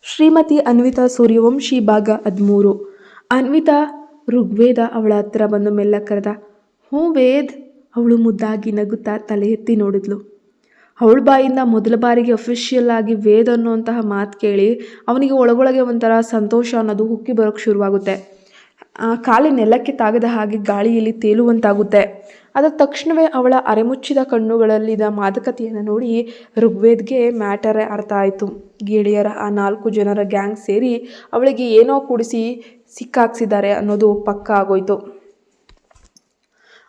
ಶ್ರೀಮತಿ ಅನ್ವಿತಾ ಸೂರ್ಯವಂಶಿ ಭಾಗ 13. ಅನ್ವಿತಾ ಋಗ್ವೇದ ಅವಳ ಹತ್ರ ಬಂದು ಮೆಲ್ಲ ಕರೆದ. ಹ್ಞೂ ವೇದ್. ಅವಳು ಮುದ್ದಾಗಿ ನಗುತ್ತಾ ತಲೆ ಎತ್ತಿ ನೋಡಿದ್ಲು. ಅವಳ ಬಾಯಿಂದ ಮೊದಲ ಬಾರಿಗೆ ಅಫಿಷಿಯಲ್ ಆಗಿ ವೇದ್ ಅನ್ನುವಂತಹ ಮಾತು ಕೇಳಿ ಅವನಿಗೆ ಒಳಗೊಳಗೆ ಒಂಥರ ಸಂತೋಷ ಅನ್ನೋದು ಉಕ್ಕಿ ಬರೋಕ್ಕೆ ಶುರುವಾಗುತ್ತೆ. ಕಾಲಿ ನೆಲಕ್ಕೆ ತಾಗದ ಹಾಗೆ ಗಾಳಿಯಲ್ಲಿ ತೇಲುವಂತಾಗುತ್ತೆ. ಅದರ ತಕ್ಷಣವೇ ಅವಳ ಅರೆಮುಚ್ಚಿದ ಕಣ್ಣುಗಳಲ್ಲಿದ್ದ ಮಾದಕತೆಯನ್ನು ನೋಡಿ ಋಗ್ವೇದ್ಗೆ ಮ್ಯಾಟರೇ ಅರ್ಥ ಆಯಿತು. ಗೆಳೆಯರ ಆ 4 ಜನರ ಗ್ಯಾಂಗ್ ಸೇರಿ ಅವಳಿಗೆ ಏನೋ ಕೂಡಿಸಿ ಸಿಕ್ಕಾಕ್ಸಿದ್ದಾರೆ ಅನ್ನೋದು ಪಕ್ಕ ಆಗೋಯ್ತು.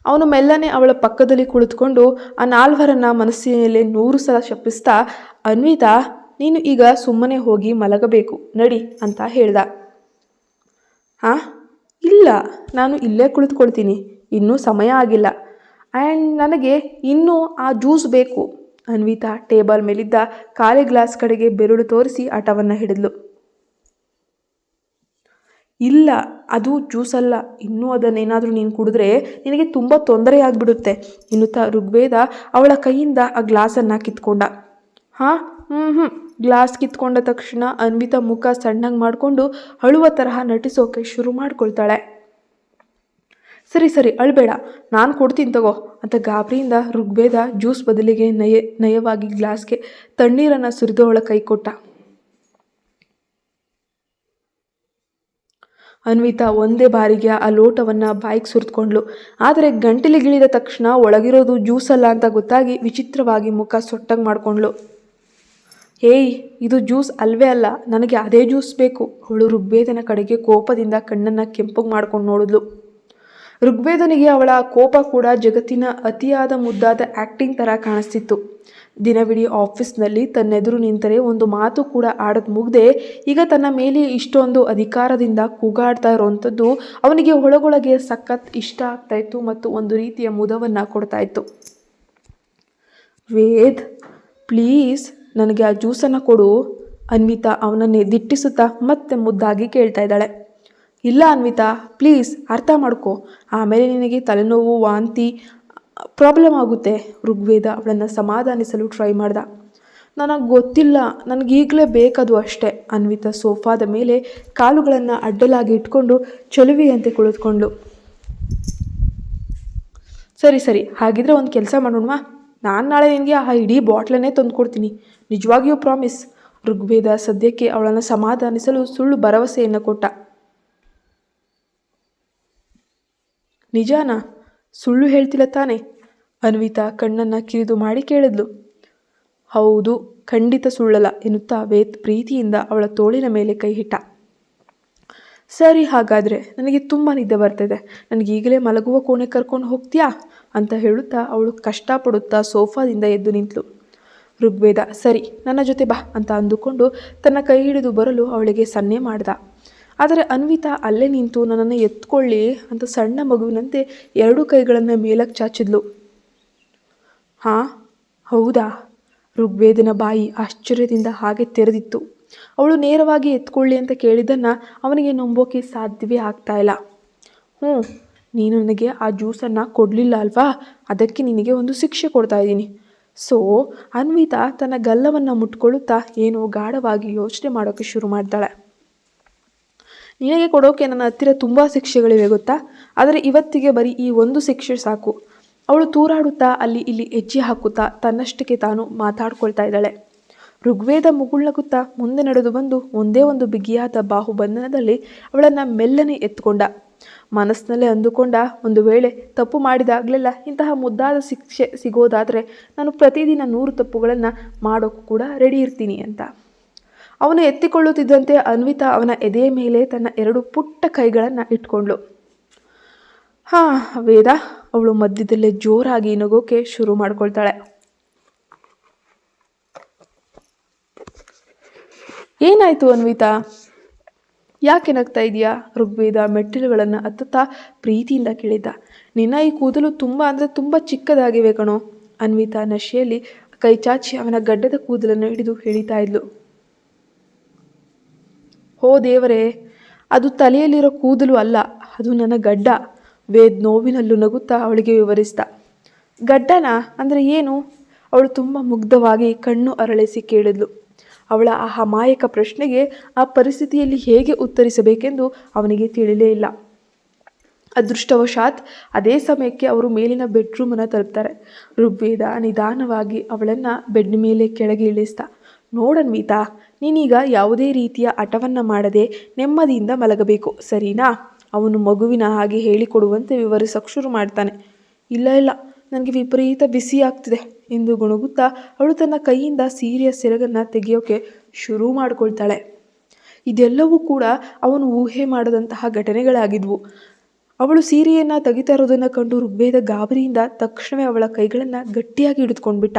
ಅವನು ಮೆಲ್ಲನೆ ಅವಳ ಪಕ್ಕದಲ್ಲಿ ಕುಳಿತುಕೊಂಡು ಆ 4 ಮನಸ್ಸಿನಲ್ಲಿ 100 ಸಲ ಶಪಿಸ್ತಾ, ಅನ್ವಿತಾ, ನೀನು ಈಗ ಸುಮ್ಮನೆ ಹೋಗಿ ಮಲಗಬೇಕು ನಡಿ ಅಂತ ಹೇಳ್ದ. ಹಾಂ, ಇಲ್ಲ, ನಾನು ಇಲ್ಲೇ ಕುಳಿತುಕೊಳ್ತೀನಿ, ಇನ್ನೂ ಸಮಯ ಆಗಿಲ್ಲ. ಆ್ಯಂಡ್ ನನಗೆ ಇನ್ನೂ ಆ ಜ್ಯೂಸ್ ಬೇಕು. ಅನ್ವಿತಾ ಟೇಬಲ್ ಮೇಲಿದ್ದ ಖಾಲಿ ಗ್ಲಾಸ್ ಕಡೆಗೆ ಬೆರಳು ತೋರಿಸಿ ಹಠವನ್ನು ಹಿಡಿದ್ಲು. ಇಲ್ಲ, ಅದು ಜ್ಯೂಸ್ ಅಲ್ಲ, ಇನ್ನೂ ಅದನ್ನೇನಾದರೂ ನೀನು ಕುಡಿದ್ರೆ ನಿನಗೆ ತುಂಬ ತೊಂದರೆ ಆಗಿಬಿಡುತ್ತೆ ಎನ್ನುತ್ತಾ ಋಗ್ವೇದ ಅವಳ ಕೈಯಿಂದ ಆ ಗ್ಲಾಸನ್ನು ಕಿತ್ಕೊಂಡ. ಹಾಂ, ಗ್ಲಾಸ್ ಕಿತ್ಕೊಂಡ ತಕ್ಷಣ ಅನ್ವಿತಾ ಮುಖ ಸಣ್ಣಗೆ ಮಾಡಿಕೊಂಡು ಅಳುವ ತರಹ ನಟಿಸೋಕೆ ಶುರು ಮಾಡ್ಕೊಳ್ತಾಳೆ. ಸರಿ ಅಳ್ಬೇಡ, ನಾನು ಕೊಡ್ತೀನಿ ತಗೋ ಅಂತ ಗಾಬರಿಯಿಂದ ಋಗ್ವೇದ ಜ್ಯೂಸ್ ಬದಲಿಗೆ ನಯವಾಗಿ ಗ್ಲಾಸ್ಗೆ ತಣ್ಣೀರನ್ನು ಸುರಿದು ಅವಳ ಕೈ ಕೊಟ್ಟ. ಅನ್ವಿತಾ ಒಂದೇ ಬಾರಿಗೆ ಆ ಲೋಟವನ್ನು ಬಾಯಿಗೆ ಸುರಿದುಕೊಂಡ್ಳು. ಆದರೆ ಗಂಟಲಿಗಿಳಿದ ತಕ್ಷಣ ಒಳಗಿರೋದು ಜ್ಯೂಸ್ ಅಲ್ಲ ಅಂತ ಗೊತ್ತಾಗಿ ವಿಚಿತ್ರವಾಗಿ ಮುಖ ಸೊಟ್ಟಗೆ ಮಾಡಿಕೊಂಡ್ಳು. ಏಯ್, ಇದು ಜ್ಯೂಸ್ ಅಲ್ವೇ ಅಲ್ಲ, ನನಗೆ ಅದೇ ಜ್ಯೂಸ್ ಬೇಕು. ಅವಳು ಋಗ್ವೇದನ ಕಡೆಗೆ ಕೋಪದಿಂದ ಕಣ್ಣನ್ನು ಕೆಂಪಗೆ ಮಾಡ್ಕೊಂಡು ನೋಡಿದ್ಲು. ಋಗ್ವೇದನಿಗೆ ಅವಳ ಕೋಪ ಕೂಡ ಜಗತ್ತಿನ ಅತಿಯಾದ ಮುದ್ದಾದ ಆ್ಯಕ್ಟಿಂಗ್ ಥರ ಕಾಣಿಸ್ತಿತ್ತು. ದಿನವಿಡೀ ಆಫೀಸ್ನಲ್ಲಿ ತನ್ನೆದುರು ನಿಂತರೆ ಒಂದು ಮಾತು ಕೂಡ ಆಡೋದು ಮುಗ್ದೆ ಈಗ ತನ್ನ ಮೇಲೆ ಇಷ್ಟೊಂದು ಅಧಿಕಾರದಿಂದ ಕೂಗಾಡ್ತಾ ಇರೋವಂಥದ್ದು ಅವನಿಗೆ ಒಳಗೊಳಗೆ ಸಖತ್ ಇಷ್ಟ ಆಗ್ತಾಯಿತ್ತು ಮತ್ತು ಒಂದು ರೀತಿಯ ಮುದವನ್ನು ಕೊಡ್ತಾಯಿತ್ತು. ವೇದ್, ಪ್ಲೀಸ್ ನನಗೆ ಆ ಜ್ಯೂಸನ್ನು ಕೊಡು. ಅನ್ವಿತಾ ಅವನನ್ನೇ ದಿಟ್ಟಿಸುತ್ತಾ ಮತ್ತೆ ಮುದ್ದಾಗಿ ಕೇಳ್ತಾ ಇದ್ದಾಳೆ. ಇಲ್ಲ ಅನ್ವಿತಾ, ಪ್ಲೀಸ್ ಅರ್ಥ ಮಾಡ್ಕೊ, ಆಮೇಲೆ ನಿನಗೆ ತಲೆನೋವು, ವಾಂತಿ ಪ್ರಾಬ್ಲಮ್ ಆಗುತ್ತೆ. ಋಗ್ವೇದ ಅವಳನ್ನು ಸಮಾಧಾನಿಸಲು ಟ್ರೈ ಮಾಡ್ದ. ನನಗೆ ಗೊತ್ತಿಲ್ಲ, ನನಗೀಗಲೇ ಬೇಕದು ಅಷ್ಟೇ. ಅನ್ವಿತಾ ಸೋಫಾದ ಮೇಲೆ ಕಾಲುಗಳನ್ನು ಅಡ್ಡಲಾಗಿ ಇಟ್ಕೊಂಡು ಚಲುವಿಯಂತೆ ಕುಳಿತುಕೊಂಡ್ಳು. ಸರಿ, ಹಾಗಿದ್ರೆ ಒಂದು ಕೆಲಸ ಮಾಡೋಣವಾ, ನಾನು ನಾಳೆ ನಿನಗೆ ಆ ಇಡೀ ಬಾಟ್ಲನ್ನೇ ತಂದು ಕೊಡ್ತೀನಿ, ನಿಜವಾಗಿಯೂ ಪ್ರಾಮಿಸ್. ಋಗ್ವೇದ ಸದ್ಯಕ್ಕೆ ಅವಳನ್ನು ಸಮಾಧಾನಿಸಲು ಸುಳ್ಳು ಭರವಸೆಯನ್ನು ಕೊಟ್ಟ. ನಿಜಾನಾ? ಸುಳ್ಳು ಹೇಳ್ತಿಲ್ಲ ತಾನೆ? ಅನ್ವಿತಾ ಕಣ್ಣನ್ನು ಕಿರಿದು ಮಾಡಿ ಕೇಳಿದ್ಲು. ಹೌದು, ಖಂಡಿತ ಸುಳ್ಳಲ್ಲ ಎನ್ನುತ್ತಾ ವೇದ್ ಪ್ರೀತಿಯಿಂದ ಅವಳ ತೋಳಿನ ಮೇಲೆ ಕೈ ಇಟ್ಟ. ಸರಿ, ಹಾಗಾದರೆ ನನಗೆ ತುಂಬ ನಿದ್ದೆ ಬರ್ತಿದೆ, ನನಗೀಗಲೇ ಮಲಗುವ ಕೋಣೆ ಕರ್ಕೊಂಡು ಹೋಗ್ತೀಯಾ ಅಂತ ಹೇಳುತ್ತಾ ಅವಳು ಕಷ್ಟಪಡುತ್ತಾ ಸೋಫಾದಿಂದ ಎದ್ದು ನಿಂತಳು. ಋಗ್ವೇದ ಸರಿ, ನನ್ನ ಜೊತೆ ಬಾ ಅಂತ ಅಂದುಕೊಂಡು ತನ್ನ ಕೈ ಹಿಡಿದು ಬರಲು ಅವಳಿಗೆ ಸನ್ನೆ ಮಾಡ್ದ. ಆದರೆ ಅನ್ವಿತಾ ಅಲ್ಲೇ ನಿಂತು ನನ್ನನ್ನು ಎತ್ಕೊಳ್ಳಿ ಅಂತ ಸಣ್ಣ ಮಗುವಿನಂತೆ 2 ಕೈಗಳನ್ನು ಮೇಲಕ್ಕೆ ಚಾಚಿದ್ಲು. ಹಾಂ, ಹೌದಾ? ಋಗ್ವೇದನ ಬಾಯಿ ಆಶ್ಚರ್ಯದಿಂದ ಹಾಗೆ ತೆರೆದಿತ್ತು. ಅವಳು ನೇರವಾಗಿ ಎತ್ಕೊಳ್ಳಿ ಅಂತ ಕೇಳಿದ್ದನ್ನು ಅವನಿಗೆ ನಂಬೋಕೆ ಸಾಧ್ಯವೇ ಆಗ್ತಾ ಇಲ್ಲ. ನೀನು ನನಗೆ ಆ ಜ್ಯೂಸನ್ನು ಕೊಡಲಿಲ್ಲ ಅಲ್ವಾ, ಅದಕ್ಕೆ ನಿನಗೆ ಒಂದು ಶಿಕ್ಷೆ ಕೊಡ್ತಾ ಇದ್ದೀನಿ. ಸೊ ಅನ್ವಿತಾ ತನ್ನ ಗಲ್ಲವನ್ನು ಮುಟ್ಕೊಳ್ಳುತ್ತಾ ಏನೋ ಗಾಢವಾಗಿ ಯೋಚನೆ ಮಾಡೋಕ್ಕೆ ಶುರು ಮಾಡ್ತಾಳೆ. ನಿನಗೆ ಕೊಡೋಕೆ ನನ್ನ ಹತ್ತಿರ ತುಂಬ ಶಿಕ್ಷೆಗಳಿವೆ ಗೊತ್ತಾ, ಆದರೆ ಇವತ್ತಿಗೆ ಬರೀ ಈ ಒಂದು ಶಿಕ್ಷೆ ಸಾಕು. ಅವಳು ತೂರಾಡುತ್ತಾ ಅಲ್ಲಿ ಇಲ್ಲಿ ಹೆಜ್ಜೆ ಹಾಕುತ್ತಾ ತನ್ನಷ್ಟಕ್ಕೆ ತಾನು ಮಾತಾಡ್ಕೊಳ್ತಾ ಇದ್ದಾಳೆ. ಋಗ್ವೇದ ಮುಗುಳ್ನಗುತ್ತಾ ಮುಂದೆ ನಡೆದು ಬಂದು ಒಂದೇ ಒಂದು ಬಿಗಿಯಾದ ಬಾಹುಬಂಧನದಲ್ಲಿ ಅವಳನ್ನು ಮೆಲ್ಲನೆ ಎತ್ಕೊಂಡ. ಮನಸ್ಸಿನಲ್ಲೇ ಅಂದುಕೊಂಡ, ಒಂದು ವೇಳೆ ತಪ್ಪು ಮಾಡಿದಾಗಲೆಲ್ಲ ಇಂತಹ ಮುದ್ದಾದ ಶಿಕ್ಷೆ ಸಿಗೋದಾದರೆ ನಾನು ಪ್ರತಿದಿನ 100 ತಪ್ಪುಗಳನ್ನು ಮಾಡೋಕ್ಕೂ ಕೂಡ ರೆಡಿ ಇರ್ತೀನಿ ಅಂತ. ಅವನು ಎತ್ತಿಕೊಳ್ಳುತ್ತಿದ್ದಂತೆ ಅನ್ವಿತಾ ಅವನ ಎದೆಯ ಮೇಲೆ ತನ್ನ 2 ಪುಟ್ಟ ಕೈಗಳನ್ನು ಇಟ್ಕೊಂಡ್ಳು. ಹಾಂ ವೇದ, ಅವಳು ಮಧ್ಯದಲ್ಲೇ ಜೋರಾಗಿ ನಗೋಕೆ ಶುರು ಮಾಡ್ಕೊಳ್ತಾಳೆ. ಏನಾಯಿತು ಅನ್ವಿತಾ, ಯಾಕೆ ನಗ್ತಾ ಇದೆಯಾ? ಋಗ್ವೇದ ಮೆಟ್ಟಿಲುಗಳನ್ನು ಹತ್ತುತ್ತಾ ಪ್ರೀತಿಯಿಂದ ಕೇಳಿದ್ದ. ನಿನ್ನ ಈ ಕೂದಲು ತುಂಬ ಚಿಕ್ಕದಾಗಿವೆ ಕಣೋ. ಅನ್ವಿತಾ ನಶೆಯಲ್ಲಿ ಕೈ ಚಾಚಿ ಅವನ ಗಡ್ಡದ ಕೂದಲನ್ನು ಹಿಡಿದು ಎಳಿತಾ ಇದ್ಲು. ಓ ದೇವರೇ, ಅದು ತಲೆಯಲ್ಲಿರೋ ಕೂದಲು ಅಲ್ಲ, ಅದು ನನ್ನ ಗಡ್ಡ. ವೇದ್ ನೋವಿನಲ್ಲೂ ನಗುತ್ತಾ ಅವಳಿಗೆ ವಿವರಿಸಿದ. ಗಡ್ಡನಾ ಅಂದರೆ ಏನು? ಅವಳು ತುಂಬ ಮುಗ್ಧವಾಗಿ ಕಣ್ಣು ಅರಳಿಸಿ ಕೇಳಿದ್ಲು. ಅವಳ ಆ ಅಮಾಯಕ ಪ್ರಶ್ನೆಗೆ ಆ ಪರಿಸ್ಥಿತಿಯಲ್ಲಿ ಹೇಗೆ ಉತ್ತರಿಸಬೇಕೆಂದು ಅವನಿಗೆ ತಿಳಿಲೇ ಇಲ್ಲ. ಅದೃಷ್ಟವಶಾತ್ ಅದೇ ಸಮಯಕ್ಕೆ ಅವರು ಮೇಲಿನ ಬೆಡ್ರೂಮನ್ನು ತಲುಪ್ತಾರೆ. ಋಗ್ವೇದ ನಿಧಾನವಾಗಿ ಅವಳನ್ನು ಬೆಡ್ ಮೇಲೆ ಕೆಳಗೆ ಇಳಿಸ್ದ. ನೋಡನ್ವಿತಾ, ನೀನೀಗ ಯಾವುದೇ ರೀತಿಯ ಹಠವನ್ನು ಮಾಡದೆ ನೆಮ್ಮದಿಯಿಂದ ಮಲಗಬೇಕು, ಸರಿನಾ? ಅವನು ಮಗುವಿನ ಹಾಗೆ ಹೇಳಿಕೊಡುವಂತೆ ವಿವರಿಸೋಕೆ ಶುರು ಮಾಡ್ತಾನೆ. ಇಲ್ಲ ಇಲ್ಲ, ನನಗೆ ವಿಪರೀತ ಬಿಸಿ ಆಗ್ತಿದೆ ಎಂದು ಗುಣಗುತ್ತಾ ಅವಳು ತನ್ನ ಕೈಯಿಂದ ಸೀರೆಯ ಸೆರಗನ್ನು ತೆಗೆಯೋಕೆ ಶುರು ಮಾಡಿಕೊಳ್ತಾಳೆ. ಇದೆಲ್ಲವೂ ಕೂಡ ಅವನು ಊಹೆ ಮಾಡದಂತಹ ಘಟನೆಗಳಾಗಿದ್ವು. ಅವಳು ಸೀರೆಯನ್ನು ತೆಗಿತಾ ಇರೋದನ್ನು ಕಂಡು ಋಗ್ವೇದ ಗಾಬರಿಯಿಂದ ತಕ್ಷಣವೇ ಅವಳ ಕೈಗಳನ್ನು ಗಟ್ಟಿಯಾಗಿ ಹಿಡಿದುಕೊಂಡ್ಬಿಟ್ಟ.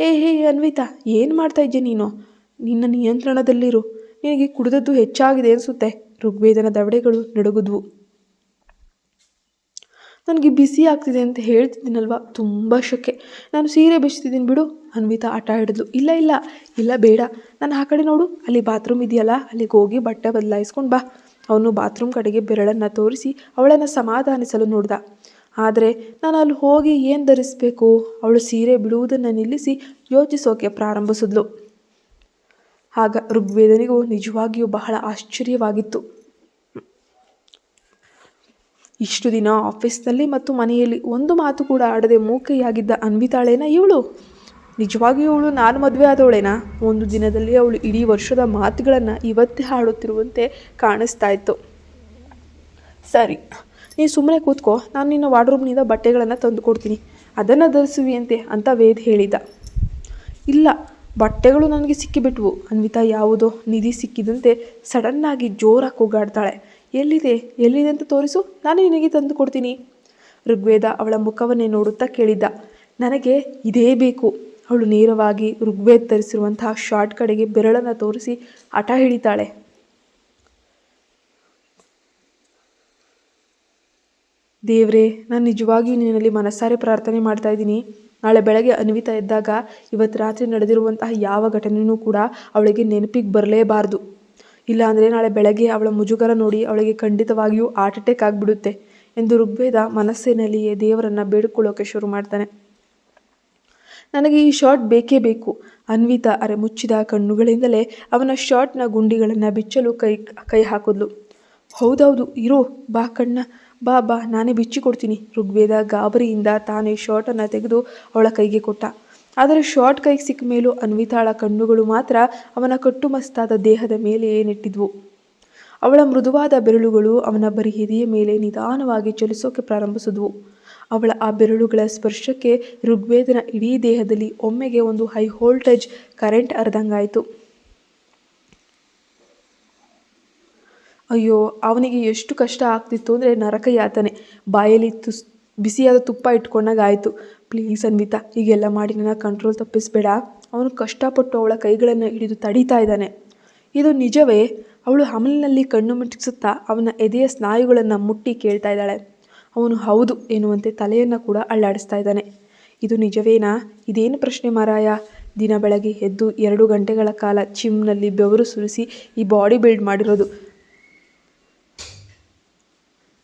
ಹೇ ಅನ್ವಿತಾ, ಏನು ಮಾಡ್ತಾ ಇದ್ದೆ ನೀನು? ನಿನ್ನ ನಿಯಂತ್ರಣದಲ್ಲಿರು. ನಿನಗೆ ಕುಡಿದದ್ದು ಹೆಚ್ಚಾಗಿದೆ ಅನಿಸುತ್ತೆ. ಋಗ್ವೇದನ ದವಡೆಗಳು ನಡುಗಿದ್ವು. ನನಗೆ ಬಿಸಿ ಆಗ್ತಿದೆ ಅಂತ ಹೇಳ್ತಿದ್ದೀನಲ್ವ, ತುಂಬ ಶೆಕೆ. ನಾನು ಸೀರೆ ಬಿಚ್ತಿದ್ದೀನಿ ಬಿಡು. ಅನ್ವಿತಾ ಆಟ ಹಿಡಿದ್ಲು. ಇಲ್ಲ ಇಲ್ಲ ಇಲ್ಲ ಬೇಡ, ನಾನು ಆ ಕಡೆ ನೋಡು, ಅಲ್ಲಿ ಬಾತ್ರೂಮ್ ಇದೆಯಲ್ಲ, ಅಲ್ಲಿಗೆ ಹೋಗಿ ಬಟ್ಟೆ ಬದಲಾಯಿಸ್ಕೊಂಡು ಬಾ. ಅವನು ಬಾತ್ರೂಮ್ ಕಡೆಗೆ ಬೆರಳನ್ನು ತೋರಿಸಿ ಅವಳನ್ನು ಸಮಾಧಾನಿಸಲು ನೋಡ್ದ. ಆದರೆ ನಾನು ಅಲ್ಲಿ ಹೋಗಿ ಏನು ಧರಿಸಬೇಕು? ಅವಳು ಸೀರೆ ಬಿಡುವುದನ್ನು ನಿಲ್ಲಿಸಿ ಯೋಚಿಸೋಕೆ ಪ್ರಾರಂಭಿಸಿದ್ಲು. ಆಗ ಋಗ್ವೇದನಿಗೂ ನಿಜವಾಗಿಯೂ ಬಹಳ ಆಶ್ಚರ್ಯವಾಗಿತ್ತು. ಇಷ್ಟು ದಿನ ಆಫೀಸ್ನಲ್ಲಿ ಮತ್ತು ಮನೆಯಲ್ಲಿ ಒಂದು ಮಾತು ಕೂಡ ಆಡದೆ ಮೂಕೆಯಾಗಿದ್ದ ಅನ್ವಿತಾಳೇನ ಇವಳು? ನಿಜವಾಗಿಯೂ ಇವಳು ನಾನು ಮದುವೆ ಆದವಳೇನಾ? ಒಂದು ದಿನದಲ್ಲಿ ಅವಳು ಇಡೀ ವರ್ಷದ ಮಾತುಗಳನ್ನು ಇವತ್ತೇ ಹಾಡುತ್ತಿರುವಂತೆ ಕಾಣಿಸ್ತಾ ಇತ್ತು. ಸರಿ, ನೀನು ಸುಮ್ಮನೆ ಕೂತ್ಕೋ, ನಾನು ನಿನ್ನ ವಾರ್ಡ್ರೂಮ್ನಿಂದ ಬಟ್ಟೆಗಳನ್ನು ತಂದು ಕೊಡ್ತೀನಿ, ಅದನ್ನು ಧರಿಸುವಿಯಂತೆ ಅಂತ ವೇದ್ ಹೇಳಿದ. ಇಲ್ಲ, ಬಟ್ಟೆಗಳು ನನಗೆ ಸಿಕ್ಕಿಬಿಟ್ವು. ಅನ್ವಿತಾ ಯಾವುದೋ ನಿಧಿ ಸಿಕ್ಕಿದಂತೆ ಸಡನ್ನಾಗಿ ಜೋರಾಗಿ ಕೂಗಾಡ್ತಾಳೆ. ಎಲ್ಲಿದೆ ಅಂತ ತೋರಿಸು, ನಾನು ನಿನಗೆ ತಂದು ಕೊಡ್ತೀನಿ. ಋಗ್ವೇದ ಅವಳ ಮುಖವನ್ನೇ ನೋಡುತ್ತಾ ಕೇಳಿದ್ದ. ನನಗೆ ಇದೇ ಬೇಕು. ಅವಳು ನೇರವಾಗಿ ಋಗ್ವೇದ್ ಧರಿಸಿರುವಂತಹ ಶಾರ್ಟ್ ಕಡೆಗೆ ಬೆರಳನ್ನು ತೋರಿಸಿ ಹಠ ಹಿಡಿತಾಳೆ. ದೇವ್ರೇ, ನಾನು ನಿಜವಾಗಿಯೂ ನಿನ್ನಲ್ಲಿ ಮನಸ್ಸಾರೆ ಪ್ರಾರ್ಥನೆ ಮಾಡ್ತಾ ಇದ್ದೀನಿ. ನಾಳೆ ಬೆಳಗ್ಗೆ ಅನ್ವಿತಾ ಎದ್ದಾಗ ಇವತ್ತು ರಾತ್ರಿ ನಡೆದಿರುವಂತಹ ಯಾವ ಘಟನೆಯೂ ಕೂಡ ಅವಳಿಗೆ ನೆನಪಿಗೆ ಬರಲೇಬಾರ್ದು. ಇಲ್ಲಾಂದರೆ ನಾಳೆ ಬೆಳಗ್ಗೆ ಅವಳ ಮುಜುಗರ ನೋಡಿ ಅವಳಿಗೆ ಖಂಡಿತವಾಗಿಯೂ ಹಾರ್ಟ್ ಅಟ್ಯಾಕ್ ಆಗಿಬಿಡುತ್ತೆ ಎಂದು ಋಗ್ವೇದ ಮನಸ್ಸಿನಲ್ಲಿಯೇ ದೇವರನ್ನು ಬೇಡಿಕೊಳ್ಳೋಕೆ ಶುರು ಮಾಡ್ತಾನೆ. ನನಗೆ ಈ ಶಾರ್ಟ್ ಬೇಕೇ ಬೇಕು. ಅನ್ವಿತಾ ಅರೆ ಮುಚ್ಚಿದ ಕಣ್ಣುಗಳಿಂದಲೇ ಅವನ ಶಾರ್ಟ್ನ ಗುಂಡಿಗಳನ್ನು ಬಿಚ್ಚಲು ಕೈ ಹಾಕಿದ್ಲು. ಹೌದೌದು, ಇರೋ, ಬಾ ಬಾ ನಾನೇ ಬಿಚ್ಚಿಕೊಡ್ತೀನಿ. ಋಗ್ವೇದ ಗಾಬರಿಯಿಂದ ತಾನೇ ಶಾರ್ಟನ್ನು ತೆಗೆದು ಅವಳ ಕೈಗೆ ಕೊಟ್ಟ. ಆದರೆ ಶಾರ್ಟ್ ಕೈಗೆ ಸಿಕ್ಕ ಮೇಲೂ ಅನ್ವಿತಾಳ ಕಣ್ಣುಗಳು ಮಾತ್ರ ಅವನ ಕಟ್ಟುಮಸ್ತಾದ ದೇಹದ ಮೇಲೆಯೇ ನೆಟ್ಟಿದ್ವು. ಅವಳ ಮೃದುವಾದ ಬೆರಳುಗಳು ಅವನ ಬರೀ ಎದೆಯ ಮೇಲೆ ನಿಧಾನವಾಗಿ ಚಲಿಸೋಕೆ ಪ್ರಾರಂಭಿಸಿದ್ವು. ಅವಳ ಆ ಬೆರಳುಗಳ ಸ್ಪರ್ಶಕ್ಕೆ ಋಗ್ವೇದನ ಇಡೀ ದೇಹದಲ್ಲಿ ಒಮ್ಮೆಗೆ ಒಂದು ಹೈ ವೋಲ್ಟೇಜ್ ಕರೆಂಟ್ ಹರಿದಂಗಾಯಿತು. ಅಯ್ಯೋ, ಅವನಿಗೆ ಎಷ್ಟು ಕಷ್ಟ ಆಗ್ತಿತ್ತು ಅಂದರೆ ನರಕ ಯಾತನೆ. ಬಾಯಲ್ಲಿ ಬಿಸಿಯಾದ ತುಪ್ಪ ಇಟ್ಕೊಂಡಾಗಾಯಿತು. ಪ್ಲೀಸ್ ಅನ್ವಿತಾ, ಹೀಗೆಲ್ಲ ಮಾಡಿ ನನ್ನ ಕಂಟ್ರೋಲ್ ತಪ್ಪಿಸಬೇಡ. ಅವನು ಕಷ್ಟಪಟ್ಟು ಅವಳ ಕೈಗಳನ್ನು ಹಿಡಿದು ತಡೀತಾ ಇದ್ದಾನೆ. ಇದು ನಿಜವೇ? ಅವಳು ಹಮಲಿನಲ್ಲಿ ಕಣ್ಣು ಮಿಟುಕಿಸುತ್ತಾ ಅವನ ಎದೆಯ ಸ್ನಾಯುಗಳನ್ನು ಮುಟ್ಟಿ ಕೇಳ್ತಾ ಇದ್ದಾಳೆ. ಅವನು ಹೌದು ಎನ್ನುವಂತೆ ತಲೆಯನ್ನು ಕೂಡ ಅಳ್ಳಾಡಿಸ್ತಾ ಇದ್ದಾನೆ. ಇದು ನಿಜವೇನಾ? ಇದೇನು ಪ್ರಶ್ನೆ ಮಾರಾಯ? ದಿನ ಬೆಳಗ್ಗೆ ಎದ್ದು 2 ಗಂಟೆಗಳ ಕಾಲ ಜಿಮ್ನಲ್ಲಿ ಬೆವರು ಸುರಿಸಿ ಈ ಬಾಡಿ ಬಿಲ್ಡ್ ಮಾಡಿರೋದು.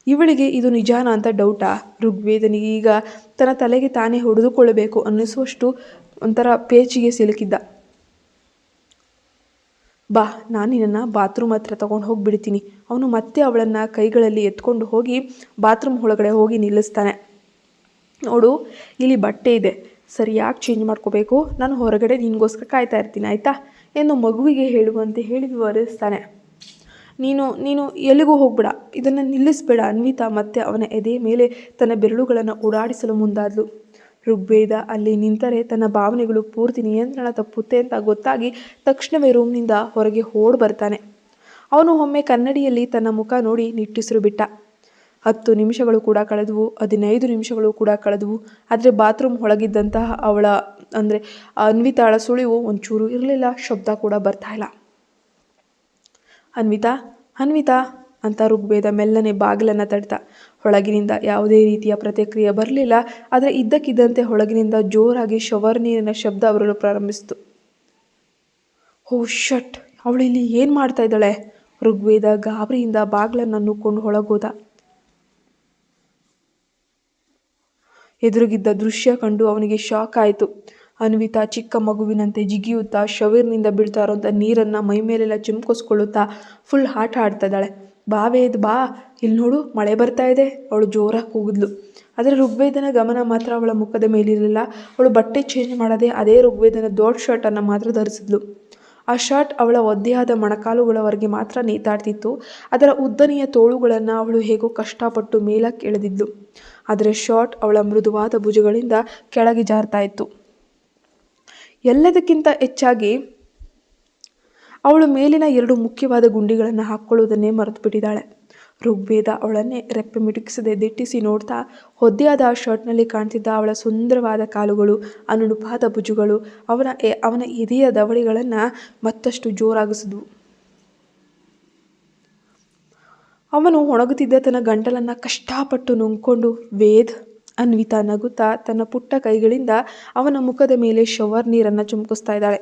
ಇವಳಿಗೆ ಇದು ನಿಜಾನ ಅಂತ ಡೌಟಾ? ಋಗ್ವೇದನಿಗೆ ಈಗ ತನ್ನ ತಲೆಗೆ ತಾನೇ ಹೊಡೆದುಕೊಳ್ಳಬೇಕು ಅನ್ನಿಸುವಷ್ಟು ಒಂಥರ ಪೇಚಿಗೆ ಸಿಲುಕಿದ್ದ. ಬಾ, ನಾನು ನಿನ್ನನ್ನು ಬಾತ್ರೂಮ್ ಹತ್ರ ತೊಗೊಂಡು ಹೋಗಿಬಿಡ್ತೀನಿ. ಅವನು ಮತ್ತೆ ಅವಳನ್ನು ಕೈಗಳಲ್ಲಿ ಎತ್ಕೊಂಡು ಹೋಗಿ ಬಾತ್ರೂಮ್ ಒಳಗಡೆ ಹೋಗಿ ನಿಲ್ಲಿಸ್ತಾನೆ. ನೋಡು, ಇಲ್ಲಿ ಬಟ್ಟೆ ಇದೆ, ಸರಿಯಾಗಿ ಚೇಂಜ್ ಮಾಡ್ಕೋಬೇಕು. ನಾನು ಹೊರಗಡೆ ನಿನಗೋಸ್ಕರ ಕಾಯ್ತಾ ಇರ್ತೀನಿ, ಆಯಿತಾ ಎಂದು ಮಗುವಿಗೆ ಹೇಳುವಂತೆ ಹೇಳಿ ವಿವರಿಸ್ತಾನೆ. ನೀನು ಎಲ್ಲಿಗೂ ಹೋಗ್ಬೇಡ, ಇದನ್ನು ನಿಲ್ಲಿಸಬೇಡ. ಅನ್ವಿತಾ ಮತ್ತೆ ಅವನ ಎದೆಯ ಮೇಲೆ ತನ್ನ ಬೆರಳುಗಳನ್ನು ಓಡಾಡಿಸಲು ಮುಂದಾದ್ಲು. ಋಗ್ವೇದ ಅಲ್ಲಿ ನಿಂತರೆ ತನ್ನ ಭಾವನೆಗಳು ಪೂರ್ತಿ ನಿಯಂತ್ರಣ ತಪ್ಪುತ್ತೆ ಅಂತ ಗೊತ್ತಾಗಿ ತಕ್ಷಣವೇ ರೂಮ್ನಿಂದ ಹೊರಗೆ ಓಡ್ ಬರ್ತಾನೆ. ಅವನು ಒಮ್ಮೆ ಕನ್ನಡಿಯಲ್ಲಿ ತನ್ನ ಮುಖ ನೋಡಿ ನಿಟ್ಟುಸಿರು ಬಿಟ್ಟ. 10 ನಿಮಿಷಗಳು ಕೂಡ ಕಳೆದವು, 15 ನಿಮಿಷಗಳು ಕೂಡ ಕಳೆದವು. ಆದರೆ ಬಾತ್ರೂಮ್ ಒಳಗಿದ್ದಂತಹ ಅವಳ ಅನ್ವಿತಾಳ ಸುಳಿವು ಒಂಚೂರು ಇರಲಿಲ್ಲ, ಶಬ್ದ ಕೂಡ ಬರ್ತಾ ಇಲ್ಲ. ಅನ್ವಿತಾ ಅಂತ ಋಗ್ವೇದ ಮೆಲ್ಲನೆ ಬಾಗಿಲನ್ನು ತಟ್ಟ. ಒಳಗಿನಿಂದ ಯಾವುದೇ ರೀತಿಯ ಪ್ರತಿಕ್ರಿಯೆ ಬರಲಿಲ್ಲ. ಆದರೆ ಇದ್ದಕ್ಕಿದ್ದಂತೆ ಒಳಗಿನಿಂದ ಜೋರಾಗಿ ಶವರ್ ನೀರಿನ ಶಬ್ದ ಬರಲು ಪ್ರಾರಂಭಿಸಿತು. ಓ ಶಟ್, ಅವಳು ಇಲ್ಲಿ ಏನು ಮಾಡ್ತಾ ಇದ್ದಾಳೆ? ಋಗ್ವೇದ ಗಾಬರಿಯಿಂದ ಬಾಗಿಲನ್ನು ನುಗ್ಕೊಂಡು ಒಳಗೋದ. ಎದುರುಗಿದ್ದ ದೃಶ್ಯ ಕಂಡು ಅವನಿಗೆ ಶಾಕ್ ಆಯಿತು. ಅನ್ವಿತಾ ಚಿಕ್ಕ ಮಗುವಿನಂತೆ ಜಿಗಿಯುತ್ತಾ ಶವರ್ನಿಂದ ಬೀಳ್ತಾ ಇರೋಂಥ ನೀರನ್ನು ಮೈಮೇಲೆಲ್ಲ ಚಿಮ್ಕಿಸ್ಕೊಳ್ಳುತ್ತಾ ಫುಲ್ ಆಟ ಆಡ್ತಾ ಇದ್ದಾಳೆ. ಬಾ ವೇದ್ ಬಾ, ಇಲ್ಲಿ ನೋಡು ಮಳೆ ಬರ್ತಾ ಇದೆ, ಅವಳು ಜೋರಾಗಿ ಕೂಗಿದ್ಲು. ಆದರೆ ಋಗ್ವೇದನ ಗಮನ ಮಾತ್ರ ಅವಳ ಮುಖದ ಮೇಲಿರಲಿಲ್ಲ. ಅವಳು ಬಟ್ಟೆ ಚೇಂಜ್ ಮಾಡದೆ ಅದೇ ಋಗ್ವೇದನ ದೊಡ್ಡ ಶರ್ಟನ್ನು ಮಾತ್ರ ಧರಿಸಿದ್ಲು. ಆ ಶರ್ಟ್ ಅವಳ ಒದ್ದೆಯಾದ ಮೊಣಕಾಲುಗಳವರೆಗೆ ಮಾತ್ರ ನೇತಾಡ್ತಿತ್ತು. ಅದರ ಉದ್ದನೆಯ ತೋಳುಗಳನ್ನು ಅವಳು ಹೇಗೋ ಕಷ್ಟಪಟ್ಟು ಮೇಲಕ್ಕೆ ಎಳೆದಿದ್ಲು. ಆದರೆ ಶರ್ಟ್ ಅವಳ ಮೃದುವಾದ ಭುಜಗಳಿಂದ ಕೆಳಗೆ ಜಾರ್ತಾ ಇತ್ತು. ಎಲ್ಲದಕ್ಕಿಂತ ಹೆಚ್ಚಾಗಿ ಅವಳು ಮೇಲಿನ 2 ಮುಖ್ಯವಾದ ಗುಂಡಿಗಳನ್ನು ಹಾಕ್ಕೊಳ್ಳುವುದನ್ನೇ ಮರೆತು ಬಿಟ್ಟಿದ್ದಾಳೆ. ಋಗ್ವೇದ ಅವಳನ್ನೇ ರೆಪ್ಪೆ ಮಿಟುಕಿಸದೆ ದಿಟ್ಟಿಸಿ ನೋಡ್ತಾ ಒದ್ದೆಯಾದ ಆ ಶರ್ಟ್ನಲ್ಲಿ ಕಾಣ್ತಿದ್ದ ಅವಳ ಸುಂದರವಾದ ಕಾಲುಗಳು, ಅನುಣುಪಾದ ಭುಜಗಳು, ಅವನ ಎದೆಯ ದವಡೆಗಳನ್ನು ಮತ್ತಷ್ಟು ಜೋರಾಗಿಸಿದ್ವು. ಅವನು ಒಣಗುತ್ತಿದ್ದ ತನ್ನ ಗಂಟಲನ್ನು ಕಷ್ಟಪಟ್ಟು ನುಂಗ್ಕೊಂಡು ವೇದ್, ಅನ್ವಿತಾ ನಗುತ್ತಾ ತನ್ನ ಪುಟ್ಟ ಕೈಗಳಿಂದ ಅವನ ಮುಖದ ಮೇಲೆ ಶವರ್ ನೀರನ್ನು ಚಿಮುಕಿಸ್ತಾ ಇದ್ದಾಳೆ.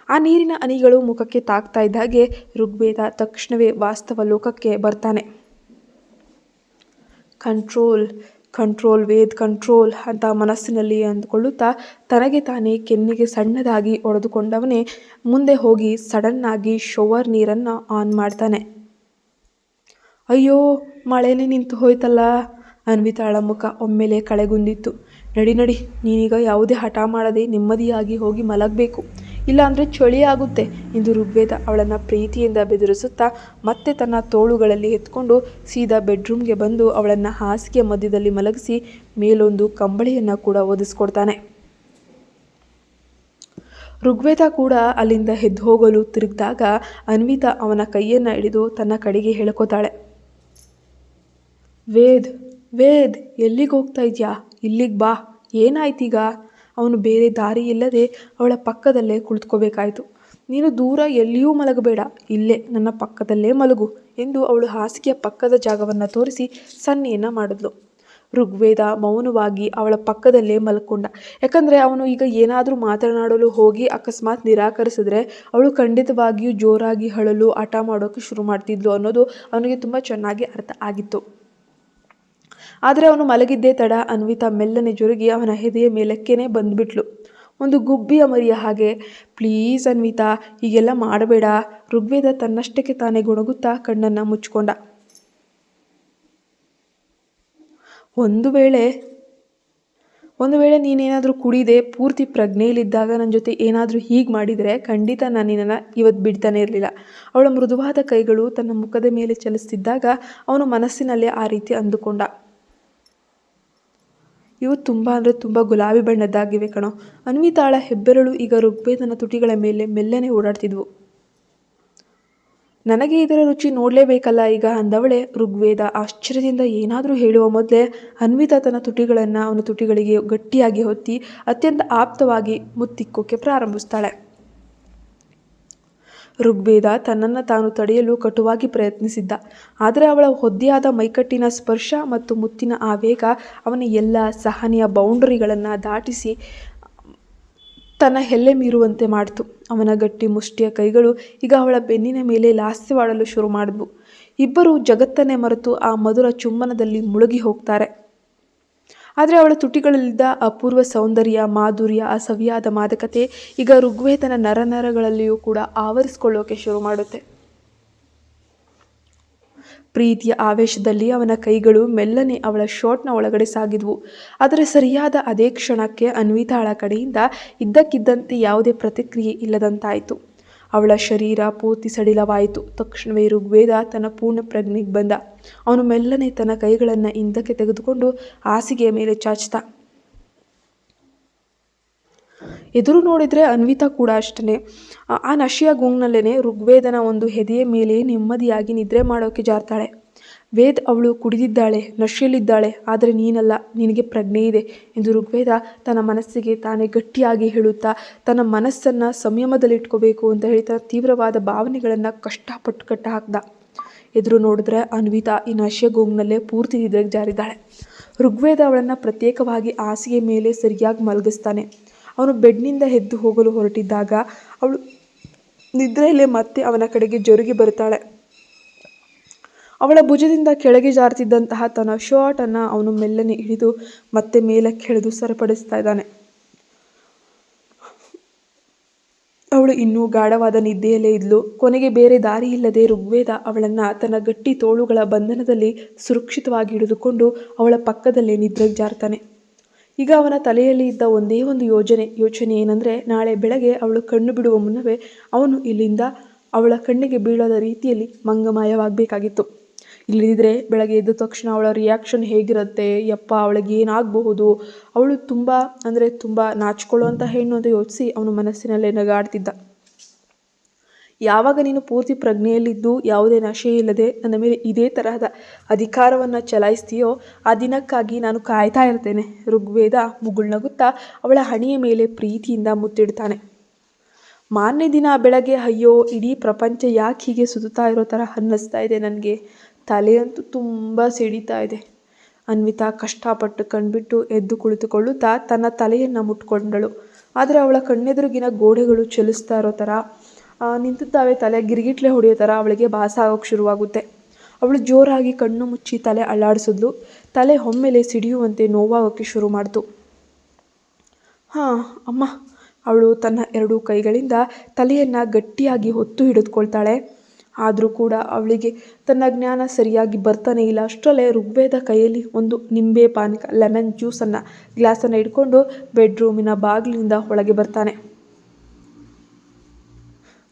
ಆ ನೀರಿನ ಹನಿಗಳು ಮುಖಕ್ಕೆ ತಾಕ್ತಾ ಇದ್ದಾಗೆ ಋಗ್ವೇದ ತಕ್ಷಣವೇ ವಾಸ್ತವ ಲೋಕಕ್ಕೆ ಬರ್ತಾನೆ. ಕಂಟ್ರೋಲ್ ಕಂಟ್ರೋಲ್ ವೇದ್ ಕಂಟ್ರೋಲ್ ಅಂತ ಮನಸ್ಸಿನಲ್ಲಿ ಅಂದುಕೊಳ್ಳುತ್ತಾ ತನಗೆ ತಾನೇ ಕೆನ್ನೆಗೆ ಸಣ್ಣದಾಗಿ ಹೊಡೆದುಕೊಂಡವನೇ ಮುಂದೆ ಹೋಗಿ ಸಡನ್ನಾಗಿ ಶವರ್ ನೀರನ್ನು ಆನ್ ಮಾಡ್ತಾನೆ. ಅಯ್ಯೋ, ಮಳೆನೇ ನಿಂತು ಹೋಯ್ತಲ್ಲ. ಅನ್ವಿತಾಳ ಮುಖ ಒಮ್ಮೆಲೆ ಕಳೆಗುಂದಿತ್ತು. ನಡಿ ನಡಿ, ನೀನೀಗ ಯಾವುದೇ ಹಠ ಮಾಡದೆ ನೆಮ್ಮದಿಯಾಗಿ ಹೋಗಿ ಮಲಗಬೇಕು, ಇಲ್ಲಾಂದರೆ ಚಳಿ ಆಗುತ್ತೆ ಎಂದು ಋಗ್ವೇದ ಅವಳನ್ನು ಪ್ರೀತಿಯಿಂದ ಬೆದರಿಸುತ್ತಾ ಮತ್ತೆ ತನ್ನ ತೋಳುಗಳಲ್ಲಿ ಎತ್ಕೊಂಡು ಸೀದಾ ಬೆಡ್ರೂಮ್ಗೆ ಬಂದು ಅವಳನ್ನು ಹಾಸಿಗೆ ಮಧ್ಯದಲ್ಲಿ ಮಲಗಿಸಿ ಮೇಲೊಂದು ಕಂಬಳಿಯನ್ನು ಕೂಡ ಒದಿಸ್ಕೊಡ್ತಾನೆ. ಋಗ್ವೇದ ಕೂಡ ಅಲ್ಲಿಂದ ಎದ್ದು ಹೋಗಲು ತಿರುಗಿದಾಗ ಅನ್ವಿತಾ ಅವನ ಕೈಯನ್ನು ಹಿಡಿದು ತನ್ನ ಕಡೆಗೆ ಹೇಳ್ಕೊತಾಳೆ. ವೇದ್ ವೇದ್, ಎಲ್ಲಿಗೆ ಹೋಗ್ತಾ ಇದೆಯಾ? ಇಲ್ಲಿಗೆ ಬಾ. ಏನಾಯ್ತೀಗ? ಅವನು ಬೇರೆ ದಾರಿ ಇಲ್ಲದೆ ಅವಳ ಪಕ್ಕದಲ್ಲೇ ಕುಳಿತುಕೋಬೇಕಾಯಿತು. ನೀನು ದೂರ ಎಲ್ಲಿಯೂ ಮಲಗಬೇಡ, ಇಲ್ಲೇ ನನ್ನ ಪಕ್ಕದಲ್ಲೇ ಮಲಗು ಎಂದು ಅವಳು ಹಾಸಿಗೆಯ ಪಕ್ಕದ ಜಾಗವನ್ನು ತೋರಿಸಿ ಸನ್ನೆಯನ್ನು ಮಾಡಿದ್ಲು. ಋಗ್ವೇದ ಮೌನವಾಗಿ ಅವಳ ಪಕ್ಕದಲ್ಲೇ ಮಲ್ಕೊಂಡ. ಯಾಕಂದರೆ ಅವನು ಈಗ ಏನಾದರೂ ಮಾತನಾಡಲು ಹೋಗಿ ಅಕಸ್ಮಾತ್ ನಿರಾಕರಿಸಿದ್ರೆ ಅವಳು ಖಂಡಿತವಾಗಿಯೂ ಜೋರಾಗಿ ಅಳಲು ಹಠ ಮಾಡೋಕ್ಕೆ ಶುರು ಮಾಡ್ತಿದ್ಲು ಅನ್ನೋದು ಅವನಿಗೆ ತುಂಬ ಚೆನ್ನಾಗಿ ಅರ್ಥ ಆಗಿತ್ತು. ಆದರೆ ಅವನು ಮಲಗಿದ್ದೇ ತಡ ಅನ್ವಿತಾ ಮೆಲ್ಲನೆ ಜರುಗಿ ಅವನ ಎದೆಯ ಮೇಲಕ್ಕೇನೆ ಬಂದುಬಿಟ್ಲು, ಒಂದು ಗುಬ್ಬಿಯ ಮರಿಯ ಹಾಗೆ. ಪ್ಲೀಸ್ ಅನ್ವಿತಾ, ಹೀಗೆಲ್ಲ ಮಾಡಬೇಡ. ಋಗ್ವೇದ ತನ್ನಷ್ಟಕ್ಕೆ ತಾನೇ ಗೊಣಗುತ್ತಾ ಕಣ್ಣನ್ನು ಮುಚ್ಕೊಂಡ. ಒಂದು ವೇಳೆ ನೀನೇನಾದರೂ ಕುಡಿದೆ ಪೂರ್ತಿ ಪ್ರಜ್ಞೆಯಲ್ಲಿದ್ದಾಗ ನನ್ನ ಜೊತೆ ಏನಾದರೂ ಹೀಗೆ ಮಾಡಿದರೆ ಖಂಡಿತ ನಾನು ನಿನ್ನನ್ನು ಇವತ್ತು ಬಿಡ್ತಾನೆ ಇರಲಿಲ್ಲ. ಅವಳ ಮೃದುವಾದ ಕೈಗಳು ತನ್ನ ಮುಖದ ಮೇಲೆ ಚಲಿಸ್ತಿದ್ದಾಗ ಅವನು ಮನಸ್ಸಿನಲ್ಲೇ ಆ ರೀತಿ ಅಂದುಕೊಂಡ. ಇವು ತುಂಬ ಅಂದರೆ ತುಂಬ ಗುಲಾಬಿ ಬಣ್ಣದ್ದಾಗಿವೆ ಕಣೋ. ಅನ್ವಿತಾಳ ಹೆಬ್ಬೆರಳು ಈಗ ಋಗ್ವೇದನ ತುಟಿಗಳ ಮೇಲೆ ಮೆಲ್ಲನೆ ಓಡಾಡ್ತಿದ್ವು. ನನಗೆ ಇದರ ರುಚಿ ನೋಡಲೇಬೇಕಲ್ಲ ಈಗ ಅಂದವಳೆ. ಋಗ್ವೇದ ಆಶ್ಚರ್ಯದಿಂದ ಏನಾದರೂ ಹೇಳುವ ಮೊದಲೇ ಅನ್ವಿತಾ ತನ್ನ ತುಟಿಗಳನ್ನು ಅವನ ತುಟಿಗಳಿಗೆ ಗಟ್ಟಿಯಾಗಿ ಹೊತ್ತಿ ಅತ್ಯಂತ ಆಪ್ತವಾಗಿ ಮುತ್ತಿಕ್ಕೋಕ್ಕೆ ಪ್ರಾರಂಭಿಸ್ತಾಳೆ. ಋಗ್ವೇದ ತನ್ನನ್ನು ತಾನು ತಡೆಯಲು ಕಟುವಾಗಿ ಪ್ರಯತ್ನಿಸಿದ್ದ. ಆದರೆ ಅವಳ ಒದ್ದೆಯಾದ ಮೈಕಟ್ಟಿನ ಸ್ಪರ್ಶ ಮತ್ತು ಮುತ್ತಿನ ಆವೇಗ ಅವನ ಎಲ್ಲ ಸಹನೆಯ ಬೌಂಡರಿಗಳನ್ನು ದಾಟಿಸಿ ತನ್ನ ಹೆಲ್ಲೆ ಮೀರುವಂತೆ ಮಾಡಿತು. ಅವನ ಗಟ್ಟಿ ಮುಷ್ಟಿಯ ಕೈಗಳು ಈಗ ಅವಳ ಬೆನ್ನಿನ ಮೇಲೆ ಲಾಸ್ಯವಾಡಲು ಶುರು ಮಾಡಿದ್ವು. ಇಬ್ಬರು ಜಗತ್ತನ್ನೇ ಮರೆತು ಆ ಮಧುರ ಚುಂಬನದಲ್ಲಿ ಮುಳುಗಿ ಹೋಗ್ತಾರೆ. ಆದರೆ ಅವಳ ತುಟಿಗಳಲ್ಲಿದ್ದ ಅಪೂರ್ವ ಸೌಂದರ್ಯ, ಮಾಧುರ್ಯ, ಅಸವಿಯಾದ ಮಾದಕತೆ ಈಗ ಋಗ್ವೇದನ ನರನರಗಳಲ್ಲಿಯೂ ಕೂಡ ಆವರಿಸಿಕೊಳ್ಳೋಕೆ ಶುರು ಮಾಡುತ್ತೆ. ಪ್ರೀತಿಯ ಆವೇಶದಲ್ಲಿ ಅವನ ಕೈಗಳು ಮೆಲ್ಲನೆ ಅವಳ ಶರ್ಟ್ನ ಒಳಗಡೆ ಸಾಗಿದ್ವು. ಆದರೆ ಸರಿಯಾದ ಅದೇ ಕ್ಷಣಕ್ಕೆ ಅನ್ವಿತಾಳ ಕಡೆಯಿಂದ ಇದ್ದಕ್ಕಿದ್ದಂತೆ ಯಾವುದೇ ಪ್ರತಿಕ್ರಿಯೆ ಇಲ್ಲದಂತಾಯಿತು. ಅವಳ ಶರೀರ ಪೂರ್ತಿ ಸಡಿಲವಾಯಿತು. ತಕ್ಷಣವೇ ಋಗ್ವೇದ ತನ್ನ ಪೂರ್ಣ ಪ್ರಜ್ಞೆಗೆ ಬಂದ. ಅವನು ಮೆಲ್ಲನೆ ತನ್ನ ಕೈಗಳನ್ನು ಹಿಂದಕ್ಕೆ ತೆಗೆದುಕೊಂಡು ಹಾಸಿಗೆಯ ಮೇಲೆ ಚಾಚಿದ. ಎದುರು ನೋಡಿದರೆ ಅನ್ವಿತಾ ಕೂಡ ಅಷ್ಟೇ. ಆ ನಶೆಯ ಗುಂಗ್ನಲ್ಲೇ ಋಗ್ವೇದನ ಒಂದು ಎದೆಯ ಮೇಲೆ ನೆಮ್ಮದಿಯಾಗಿ ನಿದ್ರೆ ಮಾಡೋಕೆ ಜಾರ್ತಾಳೆ. ವೇದ್, ಅವಳು ಕುಡಿದಿದ್ದಾಳೆ, ನಶೆಯಲ್ಲಿದ್ದಾಳೆ, ಆದರೆ ನೀನಲ್ಲ, ನಿನಗೆ ಪ್ರಜ್ಞೆ ಇದೆ ಎಂದು ಋಗ್ವೇದ ತನ್ನ ಮನಸ್ಸಿಗೆ ತಾನೇ ಗಟ್ಟಿಯಾಗಿ ಹೇಳುತ್ತಾ ತನ್ನ ಮನಸ್ಸನ್ನು ಸಂಯಮದಲ್ಲಿಟ್ಕೋಬೇಕು ಅಂತ ಹೇಳಿ ತನ್ನ ತೀವ್ರವಾದ ಭಾವನೆಗಳನ್ನು ಕಷ್ಟಪಟ್ಟು ಕಟ್ಟ ಹಾಕ್ದ. ಎದುರು ನೋಡಿದ್ರೆ ಅನ್ವಿತಾ ಈ ನಶೆಯ ಗುಂಗ್ನಲ್ಲೇ ಪೂರ್ತಿ ನಿದ್ರೆಗೆ ಜಾರಿದ್ದಾಳೆ. ಋಗ್ವೇದ ಅವಳನ್ನು ಪ್ರತ್ಯೇಕವಾಗಿ ಹಾಸಿಗೆ ಮೇಲೆ ಸರಿಯಾಗಿ ಮಲಗಿಸ್ತಾನೆ. ಅವನು ಬೆಡ್ನಿಂದ ಎದ್ದು ಹೋಗಲು ಹೊರಟಿದ್ದಾಗ ಅವಳು ನಿದ್ರೆಯಲ್ಲೇ ಮತ್ತೆ ಅವನ ಕಡೆಗೆ ಜರುಗಿ ಬರ್ತಾಳೆ. ಅವಳ ಭುಜದಿಂದ ಕೆಳಗೆ ಜಾರ್ತಿದ್ದಂತಹ ತನ್ನ ಶರ್ಟನ್ನು ಅವನು ಮೆಲ್ಲನೆ ಹಿಡಿದು ಮತ್ತೆ ಮೇಲಕ್ಕೆ ಎಳೆದು ಸರಿಪಡಿಸ್ತಾ ಇದ್ದಾನೆ. ಅವಳು ಇನ್ನೂ ಗಾಢವಾದ ನಿದ್ದೆಯಲ್ಲೇ ಇದ್ಲು. ಕೊನೆಗೆ ಬೇರೆ ದಾರಿ ಇಲ್ಲದೆ ಋಗ್ವೇದ ಅವಳನ್ನು ತನ್ನ ಗಟ್ಟಿ ತೋಳುಗಳ ಬಂಧನದಲ್ಲಿ ಸುರಕ್ಷಿತವಾಗಿ ಹಿಡಿದುಕೊಂಡು ಅವಳ ಪಕ್ಕದಲ್ಲೇ ನಿದ್ರೆಗೆ ಜಾರ್ತಾನೆ. ಈಗ ಅವನ ತಲೆಯಲ್ಲಿ ಇದ್ದ ಒಂದೇ ಒಂದು ಯೋಚನೆ ಏನಂದರೆ, ನಾಳೆ ಬೆಳಗ್ಗೆ ಅವಳು ಕಣ್ಣು ಬಿಡುವ ಮುನ್ನವೇ ಅವನು ಇಲ್ಲಿಂದ ಅವಳ ಕಣ್ಣಿಗೆ ಬೀಳದ ರೀತಿಯಲ್ಲಿ ಮಂಗಮಾಯವಾಗಬೇಕಾಗಿತ್ತು. ಇಲ್ಲದಿದ್ದರೆ ಬೆಳಗ್ಗೆ ಎದ್ದ ತಕ್ಷಣ ಅವಳ ರಿಯಾಕ್ಷನ್ ಹೇಗಿರುತ್ತೆ, ಯಪ್ಪ ಅವಳಿಗೆ ಏನಾಗಬಹುದು, ಅವಳು ತುಂಬ ನಾಚಿಕೊಳ್ಳುವಂಥ ಹೆಣ್ಣು ಅಂತ ಯೋಚಿಸಿ ಅವನು ಮನಸ್ಸಿನಲ್ಲೇ ನಗಾಡ್ತಿದ್ದ. ಯಾವಾಗ ನೀನು ಪೂರ್ತಿ ಪ್ರಜ್ಞೆಯಲ್ಲಿದ್ದು ಯಾವುದೇ ನಶೆ ಇಲ್ಲದೆ ನನ್ನ ಮೇಲೆ ಇದೇ ತರಹದ ಅಧಿಕಾರವನ್ನು ಚಲಾಯಿಸ್ತೀಯೋ ಆ ದಿನಕ್ಕಾಗಿ ನಾನು ಕಾಯ್ತಾ ಇರ್ತೇನೆ. ಋಗ್ವೇದ ಮುಗುಳ್ನಗುತ್ತಾ ಅವಳ ಹಣೆಯ ಮೇಲೆ ಪ್ರೀತಿಯಿಂದ ಮುತ್ತಿಡ್ತಾನೆ. ಮಾರನೇ ದಿನ ಬೆಳಗ್ಗೆ, ಅಯ್ಯೋ ಇಡೀ ಪ್ರಪಂಚ ಯಾಕೆ ಹೀಗೆ ಸುತ್ತಾ ಇರೋ ಥರ ಅನ್ನಿಸ್ತಾ ಇದೆ ನನಗೆ, ತಲೆಯಂತೂ ತುಂಬ ಸಿಡಿತಾ ಇದೆ. ಅನ್ವಿತಾ ಕಷ್ಟಪಟ್ಟು ಕಣ್ಬಿಟ್ಟು ಎದ್ದು ಕುಳಿತುಕೊಳ್ಳುತ್ತಾ ತನ್ನ ತಲೆಯನ್ನು ಮುಟ್ಕೊಂಡಳು. ಆದರೆ ಅವಳ ಕಣ್ಣೆದುರುಗಿನ ಗೋಡೆಗಳು ಚಲಿಸ್ತಾ ಇರೋ ಥರ ನಿಂತಿದ್ದಾವೆ. ತಲೆ ಗಿರ್ಗಿಟ್ಲೆ ಹೊಡೆಯೋ ಥರ ಅವಳಿಗೆ ಭಾಸ ಆಗೋಕ್ಕೆ ಶುರುವಾಗುತ್ತೆ. ಅವಳು ಜೋರಾಗಿ ಕಣ್ಣು ಮುಚ್ಚಿ ತಲೆ ಅಲ್ಲಾಡಿಸಿದ್ಲು. ತಲೆ ಒಮ್ಮೆಲೆ ಸಿಡಿಯುವಂತೆ ನೋವಾಗೋಕ್ಕೆ ಶುರು ಮಾಡಿತು. ಅಮ್ಮ. ಅವಳು ತನ್ನ 2 ಕೈಗಳಿಂದ ತಲೆಯನ್ನು ಗಟ್ಟಿಯಾಗಿ ಹೊತ್ತು ಹಿಡಿದುಕೊಳ್ತಾಳೆ. ಆದರೂ ಕೂಡ ಅವಳಿಗೆ ತನ್ನ ಜ್ಞಾನ ಸರಿಯಾಗಿ ಬರ್ತಾನೆ ಇಲ್ಲ. ಅಷ್ಟರಲ್ಲೇ ಋಗ್ವೇದ ಕೈಯಲ್ಲಿ ಒಂದು ನಿಂಬೆ ಪಾನಕ ಲೆಮನ್ ಜ್ಯೂಸನ್ನು ಗ್ಲಾಸನ್ನು ಇಟ್ಕೊಂಡು ಬೆಡ್ರೂಮಿನ ಬಾಗಿಲಿನಿಂದ ಒಳಗೆ ಬರ್ತಾನೆ.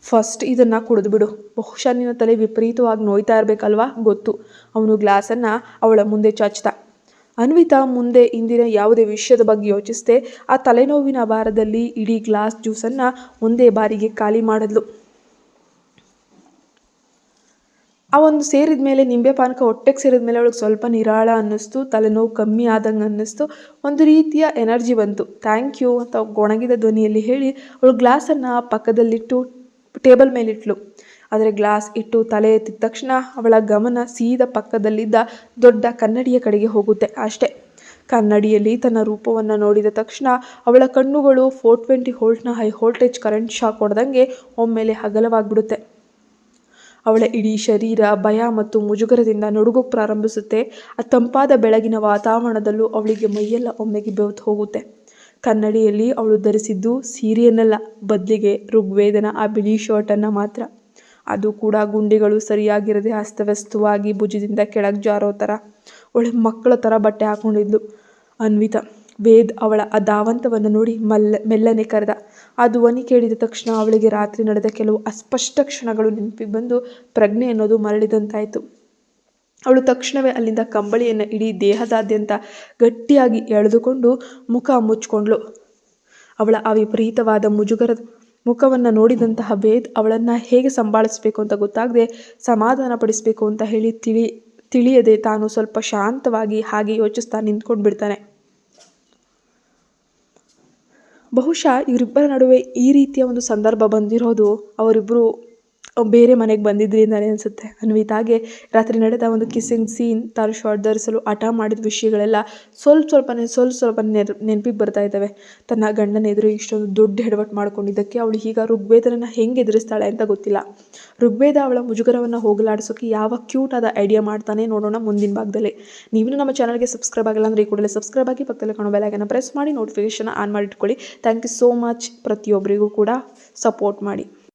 ಫಸ್ಟ್ ಇದನ್ನು ಕುಡಿದ್ಬಿಡು, ಬಹುಶಃ ನಿನ್ನ ತಲೆ ವಿಪರೀತವಾಗಿ ನೋಯ್ತಾ ಇರಬೇಕಲ್ವಾ, ಗೊತ್ತು. ಅವನು ಗ್ಲಾಸನ್ನು ಅವಳ ಮುಂದೆ ಚಾಚ್ತಾ. ಅನ್ವಿತಾ ಮುಂದೆ ಇಂದಿನ ಯಾವುದೇ ವಿಷಯದ ಬಗ್ಗೆ ಯೋಚಿಸದೆ ಆ ತಲೆನೋವಿನ ಭಾರದಲ್ಲಿ ಇಡೀ ಗ್ಲಾಸ್ ಜ್ಯೂಸನ್ನು ಒಂದೇ ಬಾರಿಗೆ ಖಾಲಿ ಮಾಡಿದ್ಲು. ಆ ಒಂದು ಸೇರಿದ ಮೇಲೆ ನಿಂಬೆ ಪಾನಕ ಹೊಟ್ಟೆಗೆ ಸೇರಿದ ಮೇಲೆ ಅವಳಿಗೆ ಸ್ವಲ್ಪ ನಿರಾಳ ಅನ್ನಿಸ್ತು. ತಲೆನೋವು ಕಮ್ಮಿ ಆದಂಗೆ ಅನ್ನಿಸ್ತು. ಒಂದು ರೀತಿಯ ಎನರ್ಜಿ ಬಂತು. ಥ್ಯಾಂಕ್ ಯು ಅಂತ ಗೊಣಗಿದ ಧ್ವನಿಯಲ್ಲಿ ಹೇಳಿ ಅವಳು ಗ್ಲಾಸನ್ನು ಪಕ್ಕದಲ್ಲಿಟ್ಟು ಟೇಬಲ್ ಮೇಲಿಟ್ಲು. ಆದರೆ ಗ್ಲಾಸ್ ಇಟ್ಟು ತಲೆ ಎತ್ತಿದ ತಕ್ಷಣ ಅವಳ ಗಮನ ಸೀದಾ ಪಕ್ಕದಲ್ಲಿದ್ದ ದೊಡ್ಡ ಕನ್ನಡಿಯ ಕಡೆಗೆ ಹೋಗುತ್ತೆ. ಅಷ್ಟೇ. ಕನ್ನಡಿಯಲ್ಲಿ ತನ್ನ ರೂಪವನ್ನು ನೋಡಿದ ತಕ್ಷಣ ಅವಳ ಕಣ್ಣುಗಳು 420 ವೋಲ್ಟ್ನ ಹೈ ವೋಲ್ಟೇಜ್ ಕರೆಂಟ್ ಶಾಕ್ ಹೊಡೆದಂಗೆ ಒಮ್ಮೆಲೆ ಅಗಲವಾಗಿಬಿಡುತ್ತೆ. ಅವಳ ಇಡೀ ಶರೀರ ಭಯ ಮತ್ತು ಮುಜುಗರದಿಂದ ನಡುಗೋಕ್ಕೆ ಪ್ರಾರಂಭಿಸುತ್ತೆ. ಆ ತಂಪಾದ ಬೆಳಗಿನ ವಾತಾವರಣದಲ್ಲೂ ಅವಳಿಗೆ ಮೈಯೆಲ್ಲ ಒಮ್ಮೆಗೆ ಬೆವತ್ತು ಹೋಗುತ್ತೆ. ಕನ್ನಡಿಯಲ್ಲಿ ಅವಳು ಧರಿಸಿದ್ದು ಸೀರೆಯನ್ನಲ್ಲ, ಬದಲಿಗೆ ಋಗ್ವೇದನ ಆ ಬಿಳಿ ಶರ್ಟನ್ನು ಮಾತ್ರ. ಅದು ಕೂಡ ಗುಂಡಿಗಳು ಸರಿಯಾಗಿರದೆ ಅಸ್ತವ್ಯಸ್ತವಾಗಿ ಭುಜದಿಂದ ಕೆಳಗೆ ಜಾರೋ ಥರ. ಅವಳೆ ಮಕ್ಕಳ ಥರ ಬಟ್ಟೆ ಹಾಕ್ಕೊಂಡಿದ್ಲು. ಅನ್ವಿತಾ. ವೇದ್ ಅವಳ ಆ ಧಾವಂತವನ್ನು ನೋಡಿ ಮೆಲ್ಲನೆ ಕರೆದ. ಆ ಧ್ವನಿ ಕೇಳಿದ ತಕ್ಷಣ ಅವಳಿಗೆ ರಾತ್ರಿ ನಡೆದ ಕೆಲವು ಅಸ್ಪಷ್ಟ ಕ್ಷಣಗಳು ನೆನಪಿಗೆ ಬಂದು ಪ್ರಜ್ಞೆ ಅನ್ನೋದು ಮರಳಿದಂತಾಯಿತು. ಅವಳು ತಕ್ಷಣವೇ ಅಲ್ಲಿಂದ ಕಂಬಳಿಯನ್ನು ಇಡೀ ದೇಹದಾದ್ಯಂತ ಗಟ್ಟಿಯಾಗಿ ಎಳೆದುಕೊಂಡು ಮುಖ ಮುಚ್ಕೊಂಡ್ಳು. ಅವಳ ಆ ವಿಪರೀತವಾದ ಮುಜುಗರದ ಮುಖವನ್ನು ನೋಡಿದಂತಹ ವೇದ್ ಅವಳನ್ನು ಹೇಗೆ ಸಂಭಾಳಿಸಬೇಕು ಅಂತ ಗೊತ್ತಾಗದೆ ಸಮಾಧಾನ ಪಡಿಸಬೇಕು ಅಂತ ಹೇಳಿ ತಿಳಿಯದೆ ತಾನು ಸ್ವಲ್ಪ ಶಾಂತವಾಗಿ ಹಾಗೆ ಯೋಚಿಸ್ತಾ ನಿಂತ್ಕೊಂಡು ಬಿಡ್ತಾನೆ. ಬಹುಶಃ ಇವರಿಬ್ಬರ ನಡುವೆ ಈ ರೀತಿಯ ಒಂದು ಸಂದರ್ಭ ಬಂದಿರೋದು ಅವರಿಬ್ಬರು ಬೇರೆ ಮನೆಗೆ ಬಂದಿದ್ದರಿಂದಲೇ ಅನಿಸುತ್ತೆ. ಅನ್ವಿತಾಗೆ ರಾತ್ರಿ ನಡೆದ ಒಂದು ಕಿಸ್ಸಿಂಗ್ ಸೀನ್, ತಾನು ಶಾರ್ಟ್ ಧರಿಸಲು ಹಠ ಮಾಡಿದ ವಿಷಯಗಳೆಲ್ಲ ಸ್ವಲ್ಪ ನೆನಪಿಗೆ ಬರ್ತಾ ಇದ್ದಾವೆ. ತನ್ನ ಗಂಡನ ಎದುರು ಇಷ್ಟೊಂದು ದೊಡ್ಡ ಎಡವಟ್ಟು ಮಾಡ್ಕೊಂಡಿದ್ದಕ್ಕೆ ಅವಳು ಈಗ ಋಗ್ವೇದನನ್ನು ಹೆಂಗೆ ಎದುರಿಸ್ತಾಳೆ ಅಂತ ಗೊತ್ತಿಲ್ಲ. ಋಗ್ವೇದ ಅವಳ ಮುಜುಗರವನ್ನು ಹೋಗಲಾಡಿಸೋಕೆ ಯಾವ ಕ್ಯೂಟ್ ಆದ ಐಡಿಯಾ ಮಾಡ್ತಾನೆ ನೋಡೋಣ ಮುಂದಿನ ಭಾಗದಲ್ಲಿ. ನೀವು ನಮ್ಮ ಚಾನಲ್ಗೆ ಸಬ್ಸ್ಕ್ರೈಬ್ ಆಗಿಲ್ಲ ಅಂದರೆ ಈ ಕೂಡಲೇ ಸಬ್ಸ್ಕ್ರೈಬ್ ಆಗಿ ಪಕ್ಕದಲ್ಲಿ ಕಾಣೋ ಬೆಲ್ ಐಕಾನ್ ಪ್ರೆಸ್ ಮಾಡಿ ನೋಟಿಫಿಕೇಶನ್ ಆನ್ ಮಾಡಿಟ್ಕೊಳ್ಳಿ. Thank you so much. ಪ್ರತಿಯೊಬ್ಬರಿಗೂ ಕೂಡ ಸಪೋರ್ಟ್ ಮಾಡಿ.